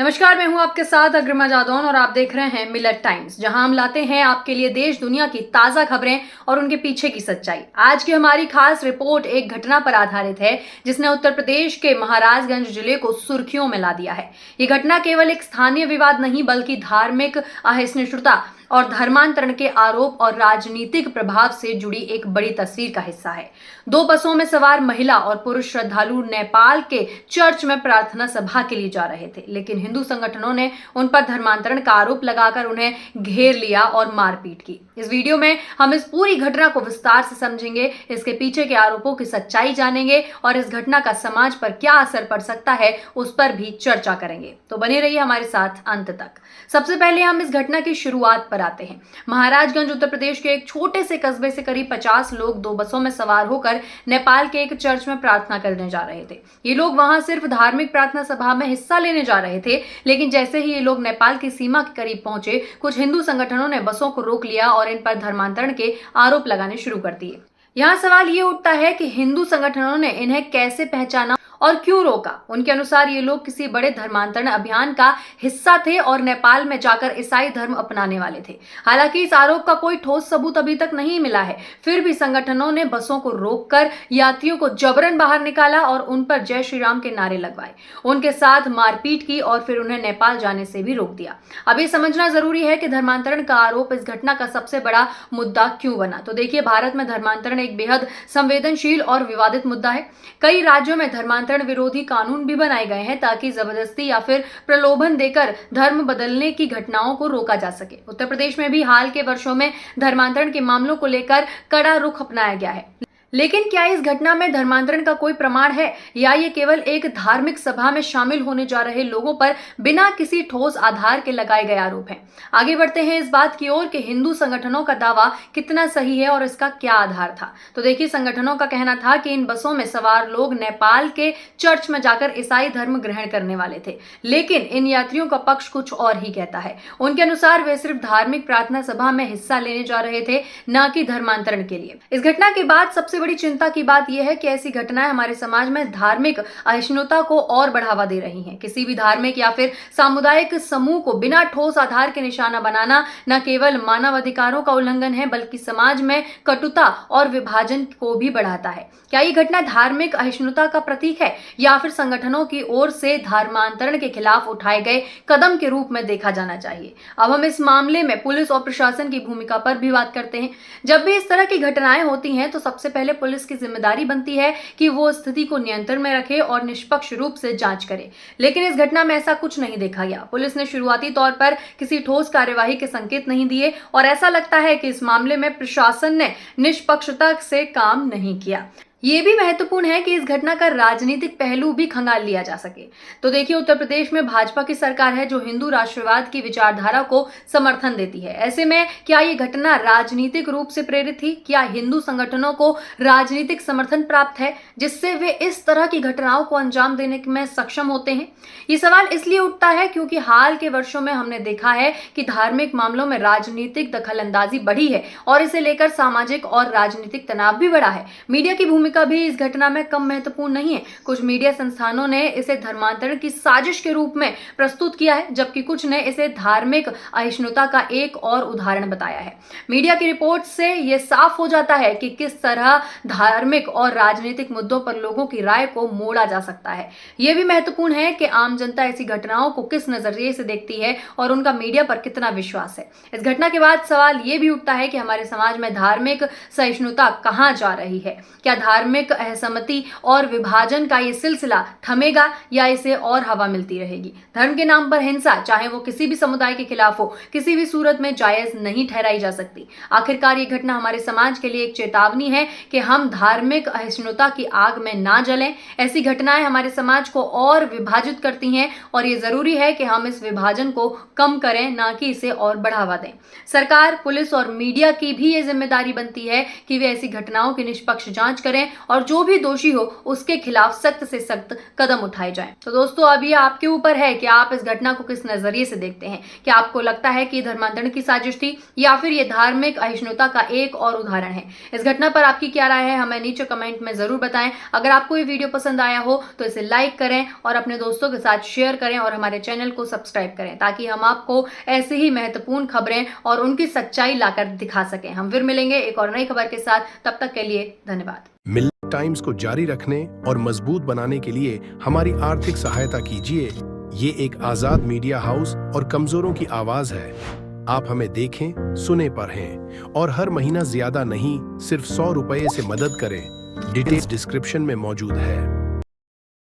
नमस्कार, मैं हूं आपके साथ अग्रिमा जादौन और आप देख रहे हैं मिलत टाइम्स, जहां हम लाते हैं आपके लिए देश दुनिया की ताजा खबरें और उनके पीछे की सच्चाई। आज की हमारी खास रिपोर्ट एक घटना पर आधारित है जिसने उत्तर प्रदेश के महाराजगंज जिले को सुर्खियों में ला दिया है। ये घटना केवल एक स्थानीय विवाद नहीं बल्कि धार्मिक असहिष्णुता और धर्मांतरण के आरोप और राजनीतिक प्रभाव से जुड़ी एक बड़ी तस्वीर का हिस्सा है। दो बसों में सवार महिला और पुरुष श्रद्धालु नेपाल के चर्च में प्रार्थना सभा के लिए जा रहे थे, लेकिन हिंदू संगठनों ने उन पर धर्मांतरण का आरोप लगाकर उन्हें घेर लिया और मारपीट की। इस वीडियो में हम इस पूरी घटना को विस्तार से समझेंगे, इसके पीछे के आरोपों की सच्चाई जानेंगे और इस घटना का समाज पर क्या असर पड़ सकता है उस पर भी चर्चा करेंगे। तो बने रहिए हमारे साथ अंत तक। सबसे पहले हम इस घटना की शुरुआत पर आते हैं। महाराजगंज उत्तर प्रदेश के एक छोटे से कस्बे से करीब 50 लोग दो बसों में सवार होकर नेपाल के एक चर्च में प्रार्थना करने जा रहे थे। ये लोग वहां सिर्फ धार्मिक प्रार्थना सभा में हिस्सा लेने जा रहे थे, लेकिन जैसे ही ये लोग नेपाल की सीमा के करीब पहुंचे, कुछ हिंदू संगठनों ने बसों को रोक लिया और इन पर धर्मांतरण के आरोप लगाने शुरू कर दिए। यहाँ सवाल ये उठता है कि हिंदू संगठनों ने इन्हें कैसे पहचाना और क्यों रोका। उनके अनुसार ये लोग किसी बड़े धर्मांतरण अभियान का हिस्सा थे और नेपाल में जाकर ईसाई धर्म अपनाने वाले थे। हालांकि इस आरोप का कोई ठोस सबूत अभी तक नहीं मिला है, फिर भी संगठनों ने बसों को रोककर यात्रियों को जबरन बाहर निकाला और उन पर जय श्री राम के नारे लगवाए, उनके साथ मारपीट की और फिर उन्हें नेपाल जाने से भी रोक दिया। अब ये समझना जरूरी है कि धर्मांतरण का आरोप इस घटना का सबसे बड़ा मुद्दा क्यों बना। तो देखिए, भारत में धर्मांतरण एक बेहद संवेदनशील और विवादित मुद्दा है। कई राज्यों में धर्मांतरण विरोधी कानून भी बनाए गए हैं ताकि जबरदस्ती या फिर प्रलोभन देकर धर्म बदलने की घटनाओं को रोका जा सके। उत्तर प्रदेश में भी हाल के वर्षों में धर्मांतरण के मामलों को लेकर कड़ा रुख अपनाया गया है। लेकिन क्या इस घटना में धर्मांतरण का कोई प्रमाण है या ये केवल एक धार्मिक सभा में शामिल होने जा रहे लोगों पर बिना किसी ठोस आधार के लगाए गए आरोप हैं? आगे बढ़ते हैं इस बात की ओर कि हिंदू संगठनों का दावा कितना सही है और इसका क्या आधार था। तो देखिए, संगठनों का कहना था कि इन बसों में सवार लोग नेपाल के चर्च में जाकर ईसाई धर्म ग्रहण करने वाले थे, लेकिन इन यात्रियों का पक्ष कुछ और ही कहता है। उनके अनुसार वे सिर्फ धार्मिक प्रार्थना सभा में हिस्सा लेने जा रहे थे, न कि धर्मांतरण के लिए। इस घटना के बाद सबसे बड़ी चिंता की बात यह है कि ऐसी घटनाएं हमारे समाज में धार्मिक असहिष्णुता को और बढ़ावा दे रही हैं। किसी भी धार्मिक या फिर सामुदायिक समूह को बिना ठोस आधार के निशाना बनाना न केवल मानव अधिकारों का उल्लंघन है बल्कि समाज में कटुता और विभाजन को भी बढ़ाता है। क्या ये घटना धार्मिक असहिष्णुता का प्रतीक है या फिर संगठनों की ओर से धर्मांतरण के खिलाफ उठाए गए कदम के रूप में देखा जाना चाहिए? अब हम इस मामले में पुलिस और प्रशासन की भूमिका पर भी बात करते हैं। जब भी इस तरह की घटनाएं होती हैं तो सबसे पहले पुलिस की जिम्मेदारी बनती है कि वो स्थिति को नियंत्रण में रखे और निष्पक्ष रूप से जांच करे, लेकिन इस घटना में ऐसा कुछ नहीं देखा गया। पुलिस ने शुरुआती तौर पर किसी ठोस कार्यवाही के संकेत नहीं दिए और ऐसा लगता है कि इस मामले में प्रशासन ने निष्पक्षता से काम नहीं किया। ये भी महत्वपूर्ण है कि इस घटना का राजनीतिक पहलू भी खंगाल लिया जा सके। तो देखिए, उत्तर प्रदेश में भाजपा की सरकार है जो हिंदू राष्ट्रवाद की विचारधारा को समर्थन देती है। ऐसे में क्या ये घटना राजनीतिक रूप से प्रेरित थी? क्या हिंदू संगठनों को राजनीतिक समर्थन प्राप्त है जिससे वे इस तरह की घटनाओं को अंजाम देने में सक्षम होते हैं? ये सवाल इसलिए उठता है क्योंकि हाल के वर्षों में हमने देखा है कि धार्मिक मामलों में राजनीतिक दखलंदाजी बढ़ी है और इसे लेकर सामाजिक और राजनीतिक तनाव भी बढ़ा है। मीडिया की भूमिका भी इस घटना में कम महत्वपूर्ण नहीं है। कुछ मीडिया संस्थानों ने इसे धर्मांतरण की साजिश के रूप में प्रस्तुत किया है, जबकि कुछ ने इसे धार्मिक असहिष्णुता का एक और उदाहरण बताया है। मीडिया की रिपोर्ट से यह साफ हो जाता है कि किस तरह धार्मिक और राजनीतिक मुद्दों पर लोगों की राय को मोड़ा जा सकता है। यह भी महत्वपूर्ण है कि आम जनता ऐसी घटनाओं को किस नजरिए से देखती है और उनका मीडिया पर कितना विश्वास है। इस घटना के बाद सवाल यह भी उठता है कि हमारे समाज में धार्मिक सहिष्णुता कहां जा रही है? क्या धार्मिक असहमति और विभाजन का ये सिलसिला थमेगा या इसे और हवा मिलती रहेगी? धर्म के नाम पर हिंसा, चाहे वो किसी भी समुदाय के खिलाफ हो, किसी भी सूरत में जायज नहीं ठहराई जा सकती। आखिरकार ये घटना हमारे समाज के लिए एक चेतावनी है कि हम धार्मिक असहिष्णुता की आग में ना जलें। ऐसी घटनाएं हमारे समाज को और विभाजित करती हैं और ये जरूरी है कि हम इस विभाजन को कम करें, ना कि इसे और बढ़ावा दें। सरकार, पुलिस और मीडिया की भी ये जिम्मेदारी बनती है कि वे ऐसी घटनाओं की निष्पक्ष जांच करें और जो भी दोषी हो उसके खिलाफ सख्त से सख्त कदम उठाए जाएं। तो दोस्तों अब ये आपके ऊपर है कि आप इस घटना को किस नजरिए से देखते हैं। क्या आपको लगता है कि धर्मांतरण की साजिश थी या फिर ये धार्मिक अहिष्णुता का एक और उदाहरण है? इस घटना पर आपकी क्या राय है हमें नीचे कमेंट में जरूर बताएं। अगर आपको ये वीडियो पसंद आया हो तो इसे लाइक करें और अपने दोस्तों के साथ शेयर करें और हमारे चैनल को सब्सक्राइब करें ताकि हम आपको ऐसे ही महत्वपूर्ण खबरें और उनकी सच्चाई लाकर दिखा सकें। हम फिर मिलेंगे एक और नई खबर के साथ, तब तक के लिए धन्यवाद। मिलेट टाइम्स को जारी रखने और मजबूत बनाने के लिए हमारी आर्थिक सहायता कीजिए। ये एक आजाद मीडिया हाउस और कमजोरों की आवाज है। आप हमें देखें, सुने, पढ़ें और हर महीना ज्यादा नहीं, सिर्फ 100 रुपये से मदद करें। डिटेल्स डिस्क्रिप्शन में मौजूद है।